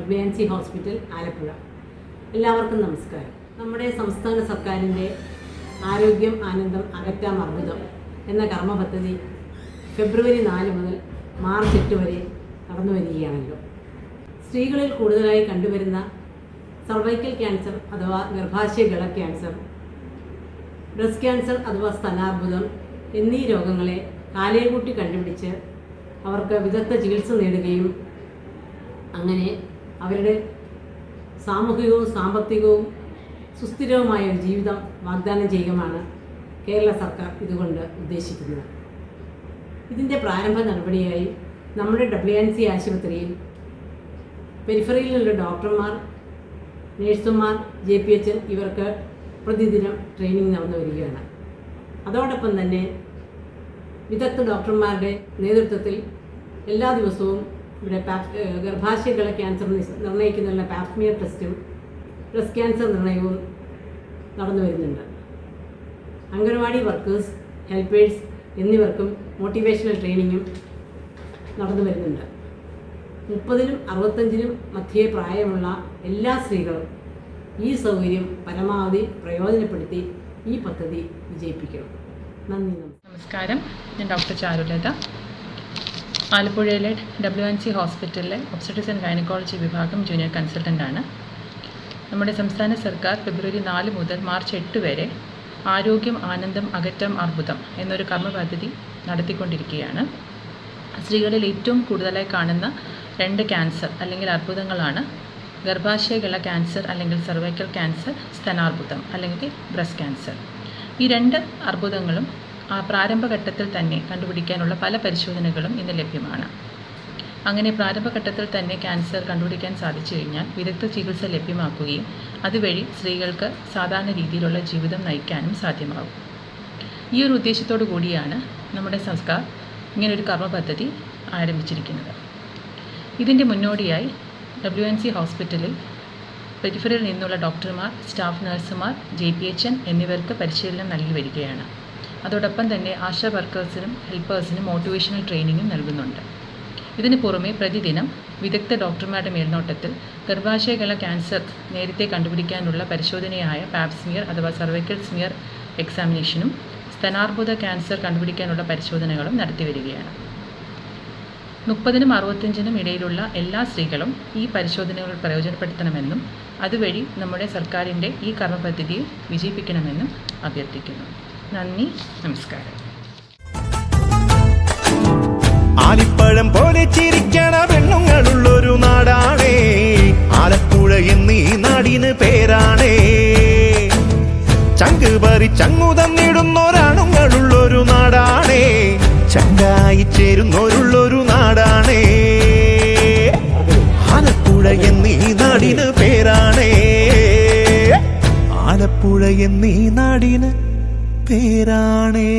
WNC hospital Alappuzha. എല്ലാവർക്കും നമസ്കാരം. നമ്മുടെ സംസ്ഥാന സർക്കാരിൻ്റെ ആരോഗ്യം ആനന്ദം അകറ്റാം അർബുദം എന്ന കർമ്മ പദ്ധതി ഫെബ്രുവരി 4 മുതൽ മാർച്ച് 8 വരെ നടന്നു വരികയാണല്ലോ. സ്ത്രീകളിൽ കൂടുതലായി കണ്ടുവരുന്ന സർവൈക്കൽ ക്യാൻസർ അഥവാ ഗർഭാശയഗള ക്യാൻസർ, ബ്രസ്റ്റ് ക്യാൻസർ അഥവാ സ്തനാർബുദം എന്നീ രോഗങ്ങളെ കാലേകൂട്ടി കണ്ടുപിടിച്ച് അവർക്ക് വിദഗ്ധ ചികിത്സ നേടുകയും അങ്ങനെ അവരുടെ സാമൂഹികവും സാമ്പത്തികവും സുസ്ഥിരവുമായ ഒരു ജീവിതം വാഗ്ദാനം ചെയ്യുകയാണ് കേരള സർക്കാർ ഇതുകൊണ്ട് ഉദ്ദേശിക്കുന്നത്. ഇതിൻ്റെ പ്രാരംഭ നടപടിയായി നമ്മുടെ WNC ആശുപത്രിയിൽ പെരിഫറിയിലുള്ള ഡോക്ടർമാർ, നേഴ്സുമാർ, JPHN ഇവർക്ക് പ്രതിദിനം ട്രെയിനിങ് നടന്നു വരികയാണ്. അതോടൊപ്പം തന്നെ വിദഗ്ധ ഡോക്ടർമാരുടെ നേതൃത്വത്തിൽ എല്ലാ ദിവസവും ഇവിടെ ഗർഭാശയഗള ക്യാൻസർ നിർണ്ണയിക്കുന്നതിനുള്ള പാപ്സ്മിയർ ടെസ്റ്റും ബ്രസ്റ്റ് ക്യാൻസർ നിർണ്ണയവും നടന്നു വരുന്നുണ്ട്. അംഗൻവാടി വർക്കേഴ്സ്, ഹെൽപ്പേഴ്സ് എന്നിവർക്കും മോട്ടിവേഷണൽ ട്രെയിനിങ്ങും നടന്നു വരുന്നുണ്ട്. 30-നും 65-നും മധ്യേ പ്രായമുള്ള എല്ലാ സ്ത്രീകളും ഈ സൗകര്യം പരമാവധി പ്രയോജനപ്പെടുത്തി ഈ പദ്ധതി വിജയിപ്പിക്കണം. നന്ദി. നമസ്കാരം. ഞാൻ ഡോക്ടർ ചാരുലത, ആലപ്പുഴയിലെ WNC ഹോസ്പിറ്റലിലെ ഒബ്സ്റ്ററ്റിക്സ് ആൻഡ് ഗൈനക്കോളജി വിഭാഗം ജൂനിയർ കൺസൾട്ടൻ്റാണ്. നമ്മുടെ സംസ്ഥാന സർക്കാർ ഫെബ്രുവരി 4 മുതൽ മാർച്ച് 8 വരെ ആരോഗ്യം ആനന്ദം അകറ്റാം അർബുദം എന്നൊരു കർമ്മ പദ്ധതി നടത്തിക്കൊണ്ടിരിക്കുകയാണ്. സ്ത്രീകളിൽ ഏറ്റവും കൂടുതലായി കാണുന്ന 2 ക്യാൻസർ അല്ലെങ്കിൽ അർബുദങ്ങളാണ് ഗർഭാശയഗള ക്യാൻസർ അല്ലെങ്കിൽ സർവൈക്കൽ ക്യാൻസർ, സ്തനാർബുദം അല്ലെങ്കിൽ ബ്രസ്റ്റ് ക്യാൻസർ. ഈ 2 അർബുദങ്ങളും പ്രാരംഭഘട്ടത്തിൽ തന്നെ കണ്ടുപിടിക്കാനുള്ള പല പരിശോധനകളും ഇന്ന് ലഭ്യമാണ്. അങ്ങനെ പ്രാരംഭഘട്ടത്തിൽ തന്നെ ക്യാൻസർ കണ്ടുപിടിക്കാൻ സാധിച്ചു കഴിഞ്ഞാൽ വിദഗ്ധ ചികിത്സ ലഭ്യമാക്കുകയും അതുവഴി സ്ത്രീകൾക്ക് സാധാരണ രീതിയിലുള്ള ജീവിതം നയിക്കാനും സാധ്യമാകും. ഈ ഒരു ഉദ്ദേശത്തോടു കൂടിയാണ് നമ്മുടെ സർക്കാർ ഇങ്ങനൊരു കർമ്മ പദ്ധതി ആരംഭിച്ചിരിക്കുന്നത്. ഇതിൻ്റെ മുന്നോടിയായി WNC ഹോസ്പിറ്റലിൽ പെരിഫറിയിൽ നിന്നുള്ള ഡോക്ടർമാർ, സ്റ്റാഫ് നഴ്സുമാർ, JPHN എന്നിവർക്ക് പരിശീലനം നൽകി വരികയാണ്. അതോടൊപ്പം തന്നെ ആശാ വർക്കേഴ്സിനും ഹെൽപ്പേഴ്സിനും മോട്ടിവേഷണൽ ട്രെയിനിങ്ങും നൽകുന്നുണ്ട്. ഇതിന് പുറമെ പ്രതിദിനം വിദഗ്ധ ഡോക്ടർമാരുടെ മേൽനോട്ടത്തിൽ ഗർഭാശയഗള ക്യാൻസർ നേരത്തെ കണ്ടുപിടിക്കാനുള്ള പരിശോധനയായ പാപ്സ്മിയർ അഥവാ സർവൈക്കൽ സ്മിയർ എക്സാമിനേഷനും സ്തനാർബുദ ക്യാൻസർ കണ്ടുപിടിക്കാനുള്ള പരിശോധനകളും നടത്തിവരികയാണ്. 30-നും 65-നും ഇടയിലുള്ള എല്ലാ സ്ത്രീകളും ഈ പരിശോധനകൾ പ്രയോജനപ്പെടുത്തണമെന്നും അതുവഴി നമ്മുടെ സർക്കാരിൻ്റെ ഈ കർമ്മ പദ്ധതിയെ വിജയിപ്പിക്കണമെന്നും അഭ്യർത്ഥിക്കുന്നു. നന്ദി, നമസ്കാരം. ആലിപ്പഴം പോലെ ചിരിക്കണ പെണ്ണുങ്ങളുള്ളൊരു നാടാണേ ആലപ്പുഴ എന്നീ നാടിന് പേരാണേ. ചങ്ക് പറി ചങ്ങുതം നേടുന്നൊരാണുങ്ങളുള്ളൊരു നാടാണേ, ചങ്കായി ചേരുന്നവരുള്ളൊരു നാടാണേ. ആലപ്പുഴ എന്നീ നാടിന് പേരാണേ, ആലപ്പുഴ എന്നീ നാടിന് പേരാണേ.